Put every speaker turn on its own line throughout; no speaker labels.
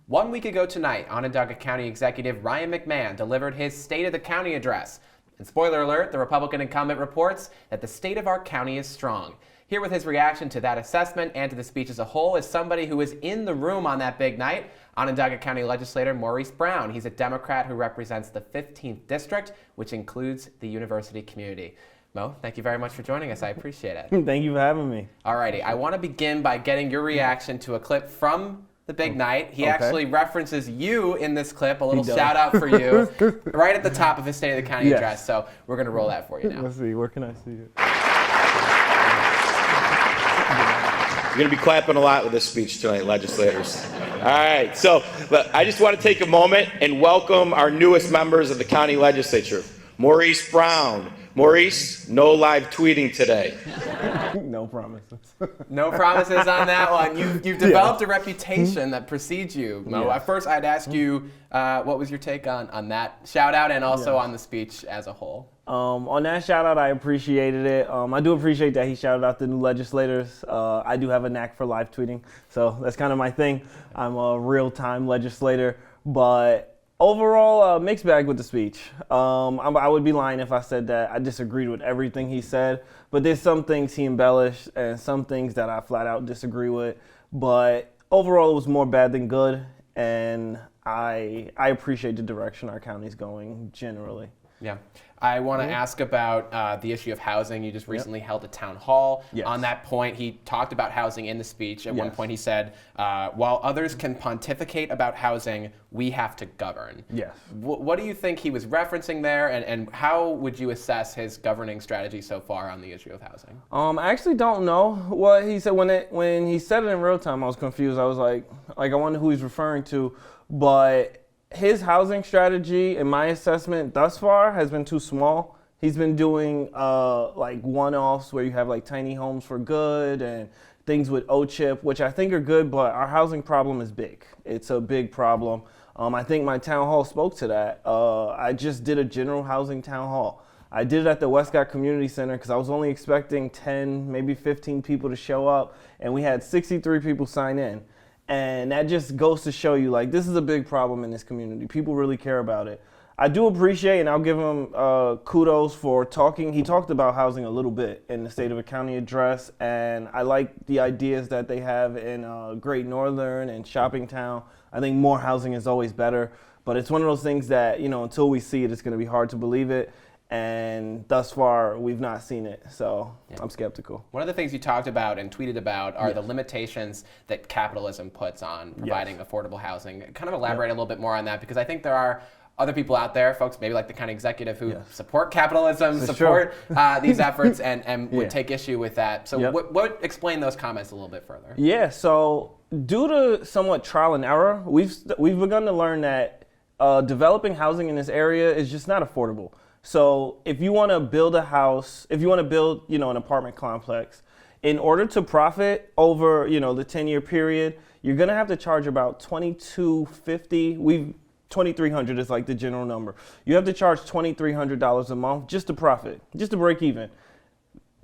1 week ago tonight, Onondaga County Executive Ryan McMahon delivered his State of the County address. And spoiler alert, the Republican incumbent reports that the state of our county is strong. Here with his reaction to that assessment and to the speech as a whole is somebody who was in the room on that big night, Onondaga County Legislator Maurice. He's a Democrat who represents the 15th District, which includes the university community. Mo, thank you very much for joining us. I appreciate it.
Thank you for having me.
Alrighty, I want to begin by getting your reaction to a clip from the big night. He actually references you in this clip, a little shout out for you, right at the top of his State of the County address. So we're going to roll that for you now.
Let's see, where can I see it?
You're going to be clapping a lot with this speech tonight, legislators. All right, so I just want to take a moment and welcome our newest members of the county legislature. Maurice Brown. Maurice, no live tweeting today.
No promises.
No promises on that one. You've developed a reputation that precedes you, Mo. At first, I'd ask you, what was your take on that shout out and also on the speech as a whole?
On that shout out, I appreciated it. I do appreciate that he shouted out the new legislators. I do have a knack for live tweeting, so that's kind of my thing. I'm a real-time legislator, but overall, mixed bag with the speech. I would be lying if I said that I disagreed with everything he said, but there's some things he embellished and some things that I flat out disagree with. But overall, it was more bad than good, and I appreciate the direction our county's going generally.
Yeah. I want to ask about the issue of housing. You just recently held a town hall. On that point, he talked about housing in the speech. At one point, he said, while others can pontificate about housing, we have to govern.
Yes.
What do you think he was referencing there, and how would you assess his governing strategy so far on the issue of housing?
I actually don't know what he said. When he said it in real time, I was confused. I was like I wonder who he's referring to, but his housing strategy, in my assessment thus far, has been too small. He's been doing like one-offs where you have like tiny homes for good and things with OCHIP, which I think are good, but our housing problem is big. It's a big problem. I think my town hall spoke to that. I just did a general housing town hall. I did it at the Westcott Community Center because I was only expecting 10, maybe 15 people to show up, and we had 63 people sign in. And that just goes to show you, like, this is a big problem in this community. People really care about it. I do appreciate, and I'll give him kudos for talking. He talked about housing a little bit in the State of the County address, and I like the ideas that they have in Great Northern and Shoppingtown. I think more housing is always better, but it's one of those things that, you know, until we see it, it's going to be hard to believe it. And thus far, we've not seen it, so I'm skeptical.
One of the things you talked about and tweeted about are the limitations that capitalism puts on providing affordable housing. Kind of elaborate a little bit more on that, because I think there are other people out there, folks maybe like the county executive, who support capitalism, support these efforts, and would take issue with that. So what explain those comments a little bit further?
Yeah, so due to somewhat trial and error, we've begun to learn that developing housing in this area is just not affordable. So if you want to build a house, if you want to build, you know, an apartment complex, in order to profit over, you know, the 10-year period, you're going to have to charge about $2,250. $2,300 is like the general number. You have to charge $2,300 a month just to profit, just to break even.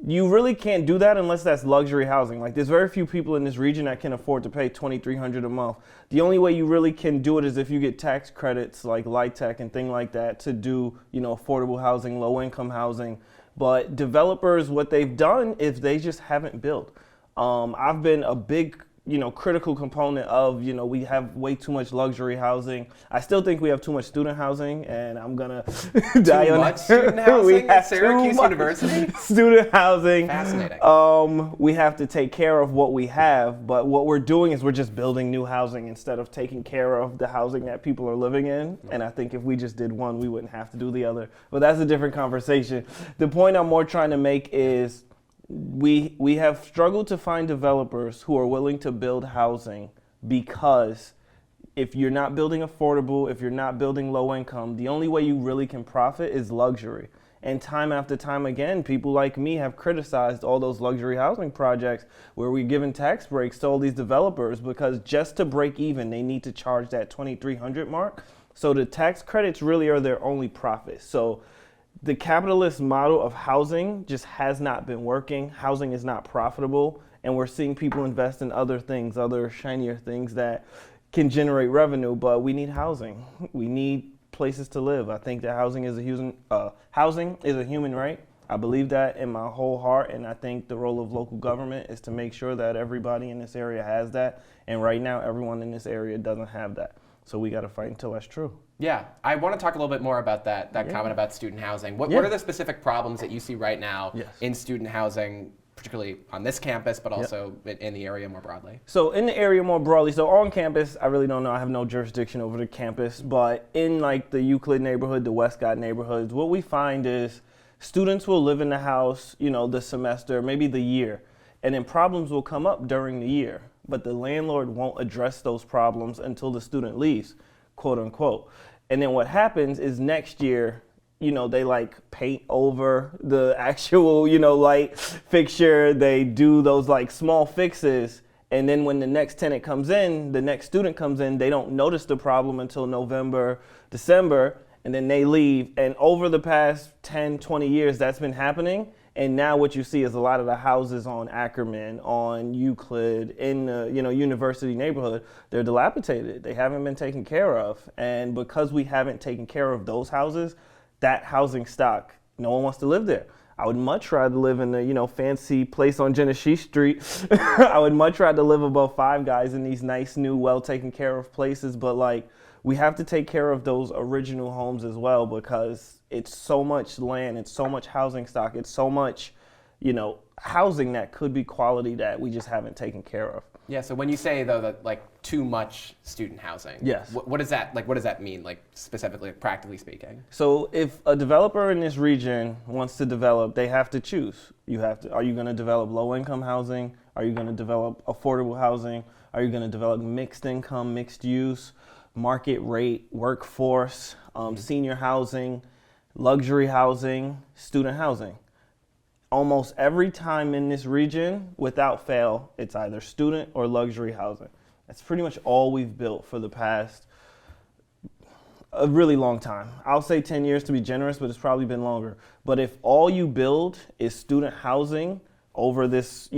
You really can't do that unless that's luxury housing. Like, there's very few people in this region that can afford to pay $2,300 a month. The only way you really can do it is if you get tax credits like LIHTC and things like that to do, you know, affordable housing, low income housing. But developers, what they've done is they just haven't built. I've been a big, you know, critical component of, you know, we have way too much luxury housing. I still think we have too much student housing, and I'm gonna die on that.
Student housing at Syracuse University?
Student housing.
Fascinating.
We have to take care of what we have, but what we're doing is we're just building new housing instead of taking care of the housing that people are living in. And I think if we just did one, we wouldn't have to do the other. But that's a different conversation. The point I'm more trying to make is we have struggled to find developers who are willing to build housing, because if you're not building affordable, if you're not building low income, the only way you really can profit is luxury. And time after time again, people like me have criticized all those luxury housing projects where we're giving tax breaks to all these developers, because just to break even, they need to charge that $2,300 mark. So the tax credits really are their only profit. So the capitalist model of housing just has not been working. Housing is not profitable, and we're seeing people invest in other things, other shinier things that can generate revenue, but we need housing. We need places to live. I think that housing is a human right. I believe that in my whole heart, and I think the role of local government is to make sure that everybody in this area has that. And right now, everyone in this area doesn't have that. So we got to fight until that's true.
Yeah, I want to talk a little bit more about that comment about student housing. What are the specific problems that you see right now in student housing, particularly on this campus, but also in the area more broadly?
So in the area more broadly, so on campus, I really don't know. I have no jurisdiction over the campus, but in like the Euclid neighborhood, the Westcott neighborhoods, what we find is students will live in the house, the semester, maybe the year, and then problems will come up during the year, but the landlord won't address those problems until the student leaves, quote unquote. And then what happens is next year, they like paint over the actual, light fixture. They do those like small fixes. And then when the next tenant comes in, the next student comes in, they don't notice the problem until November, December, and then they leave. And over the past 10, 20 years, that's been happening. And now what you see is a lot of the houses on Ackerman, on Euclid, in the university neighborhood, they're dilapidated. They haven't been taken care of. And because we haven't taken care of those houses, that housing stock, no one wants to live there. I would much rather live in the fancy place on Genesee Street. I would much rather live above Five Guys in these nice new, well taken care of places. But like, we have to take care of those original homes as well, because it's so much land, it's so much housing stock, it's so much, housing that could be quality that we just haven't taken care of.
Yeah. So when you say though that like too much student housing,
yes,
what does that mean, like specifically, practically speaking?
So if a developer in this region wants to develop, they have to choose. Are you going to develop low income housing? Are you going to develop affordable housing? Are you going to develop mixed income, mixed use, market rate, workforce, senior housing, luxury housing, student housing? Almost every time in this region, without fail, it's either student or luxury housing. That's pretty much all we've built for the past a really long time. I'll say 10 years to be generous, but it's probably been longer. But if all you build is student housing over this,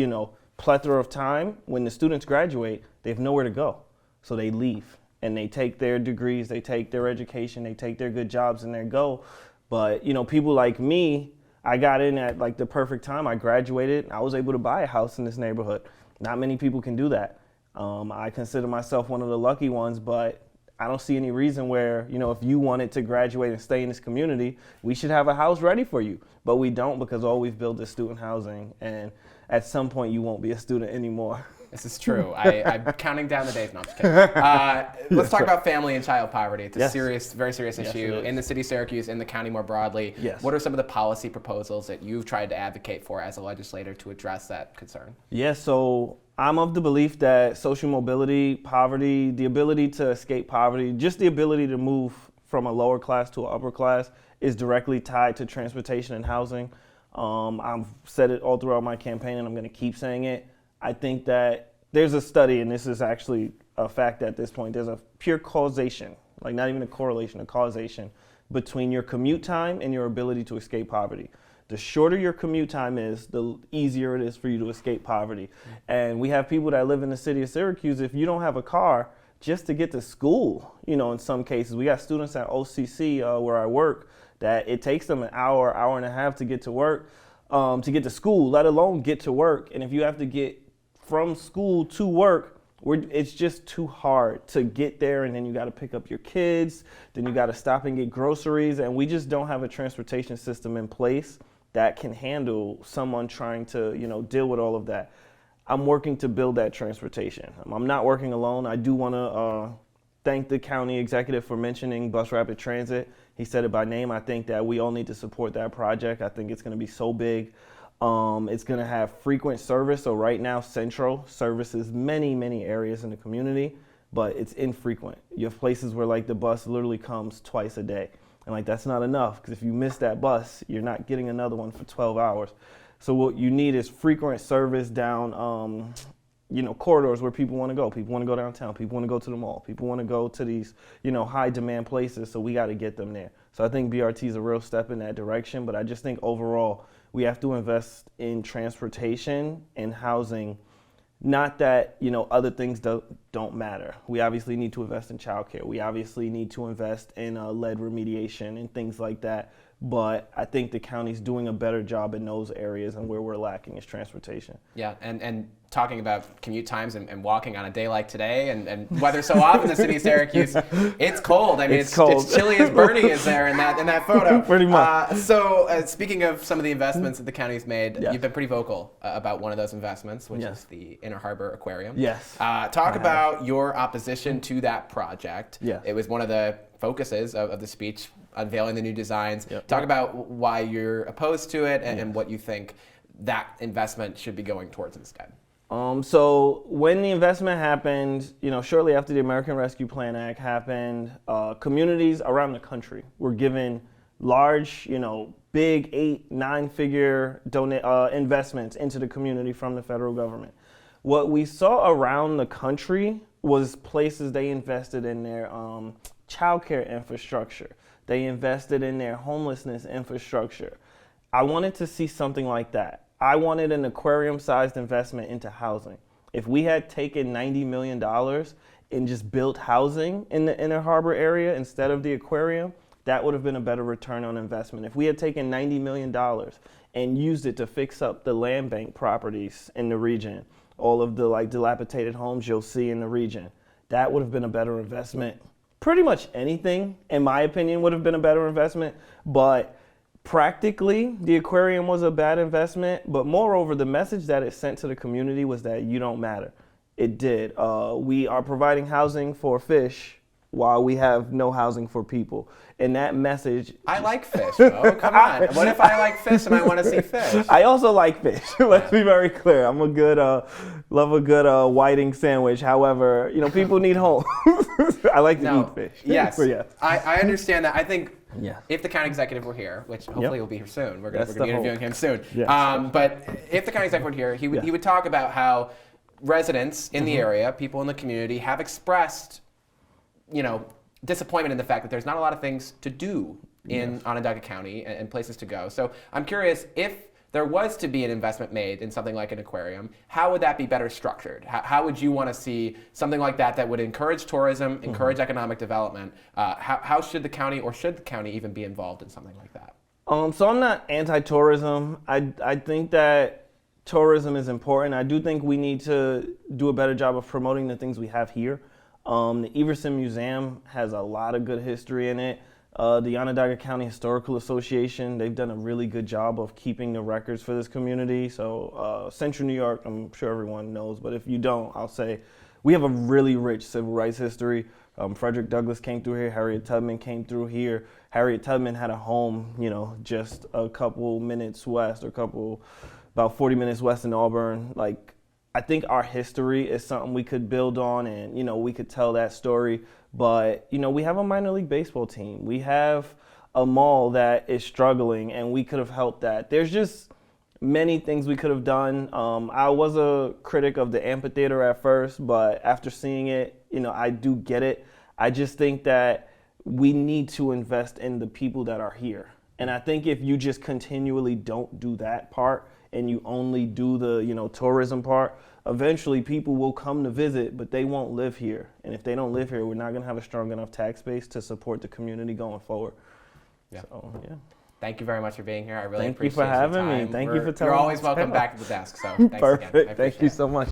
plethora of time, when the students graduate, they have nowhere to go. So they leave and they take their degrees, they take their education, they take their good jobs and they go. But, people like me, I got in at like the perfect time. I graduated. I was able to buy a house in this neighborhood. Not many people can do that. I consider myself one of the lucky ones, but I don't see any reason where, if you wanted to graduate and stay in this community, we should have a house ready for you. But we don't, because all we've built is student housing. And at some point, you won't be a student anymore.
This is true. I'm counting down the days. No, I'm just kidding. Let's talk about family and child poverty. It's a serious, very serious issue in the city of Syracuse, in the county more broadly.
Yes.
What are some of the policy proposals that you've tried to advocate for as a legislator to address that concern?
So I'm of the belief that social mobility, poverty, the ability to escape poverty, just the ability to move from a lower class to an upper class is directly tied to transportation and housing. I've said it all throughout my campaign, and I'm going to keep saying it. I think that there's a study, and this is actually a fact at this point, there's a pure causation, like not even a correlation, a causation between your commute time and your ability to escape poverty. The shorter your commute time is, the easier it is for you to escape poverty. And we have people that live in the city of Syracuse, if you don't have a car, just to get to school, in some cases. We got students at OCC where I work that it takes them an hour, hour and a half to get to work, to get to school, let alone get to work. And if you have to get from school to work, it's just too hard to get there, and then you got to pick up your kids, then you got to stop and get groceries, and we just don't have a transportation system in place that can handle someone trying to, deal with all of that. I'm working to build that transportation. I'm not working alone. I do want to thank the county executive for mentioning Bus Rapid Transit. He said it by name. I think that we all need to support that project. I think it's going to be so big. It's going to have frequent service. So right now, Central services many, many areas in the community, but it's infrequent. You have places where like the bus literally comes twice a day. And like, that's not enough, because if you miss that bus, you're not getting another one for 12 hours. So what you need is frequent service down, corridors where people want to go. People want to go downtown. People want to go to the mall. People want to go to these, high demand places. So we got to get them there. So I think BRT is a real step in that direction. But I just think overall, we have to invest in transportation and housing Not that, other things don't matter. We obviously need to invest in childcare. We obviously need to invest in lead remediation and things like that. But I think the county's doing a better job in those areas, and where we're lacking is transportation.
Yeah, and talking about commute times and walking on a day like today and weather so off in the city of Syracuse, it's cold. I mean, it's
cold.
It's chilly as Bernie is there in that photo.
Pretty much.
So speaking of some of the investments that the county's made,
Yes.
you've been pretty vocal about one of those investments, which
Yes.
is the Inner Harbor Aquarium.
Yes.
Talk about your opposition to that project.
Yes.
It was one of the focuses of the speech, unveiling the new designs.
Yep.
Talk about why you're opposed to it and
Yes.
what you think that investment should be going towards instead.
So when the investment happened, shortly after the American Rescue Plan Act happened, communities around the country were given large, big 8-9-figure investments into the community from the federal government. What we saw around the country was places they invested in their childcare infrastructure. They invested in their homelessness infrastructure. I wanted to see something like that. I wanted an aquarium-sized investment into housing. If we had taken $90 million and just built housing in the Inner Harbor area instead of the aquarium, that would have been a better return on investment. If we had taken $90 million and used it to fix up the land bank properties in the region, all of the dilapidated homes you'll see in the region, that would have been a better investment. Pretty much anything, in my opinion, would have been a better investment, but practically, the aquarium was a bad investment, but moreover, the message that it sent to the community was that you don't matter. It did. We are providing housing for fish while we have no housing for people. And that message...
I like fish, Mo. Come on. What if I like fish and I want to see fish?
I also like fish. Let's be very clear. I'm love a good whiting sandwich. However, people need homes. I like to eat fish.
Yes.
Yes.
I understand that. I think
Yeah.
if the county executive were here, which hopefully will be here soon, we're going to be
the
interviewing
hope.
him soon.
Yes.
But if the county executive were here, he would talk about how residents in the area, people in the community, have expressed, disappointment in the fact that there's not a lot of things to do in Onondaga County and places to go. So I'm curious, if there was to be an investment made in something like an aquarium, how would that be better structured? How would you want to see something like that would encourage tourism, encourage economic development? How should the county, or should the county even be involved in something like that?
So I'm not anti-tourism. I think that tourism is important. I do think we need to do a better job of promoting the things we have here. The Everson Museum has a lot of good history in it. The Onondaga County Historical Association, they've done a really good job of keeping the records for this community. So Central New York, I'm sure everyone knows, but if you don't, I'll say we have a really rich civil rights history. Frederick Douglass came through here, Harriet Tubman came through here. Harriet Tubman had a home, just a couple minutes west, about 40 minutes west in Auburn. I think our history is something we could build on, and we could tell that story. But we have a minor league baseball team. We have a mall that is struggling, and we could have helped that. There's just many things we could have done. I was a critic of the amphitheater at first, but after seeing it, I do get it. I just think that we need to invest in the people that are here. And I think if you just continually don't do that part, and you only do the tourism part, eventually people will come to visit, but they won't live here. And if they don't live here, we're not going to have a strong enough tax base to support the community going forward. Yeah. So, yeah.
Thank you very much for being here. I really
Thank you
appreciate
for having
your
me.
time.
Thank you for telling
You're
me
always
to
welcome
tell.
back to the desk. So thanks
Perfect.
again. I
Thank
appreciate
you
it.
so much.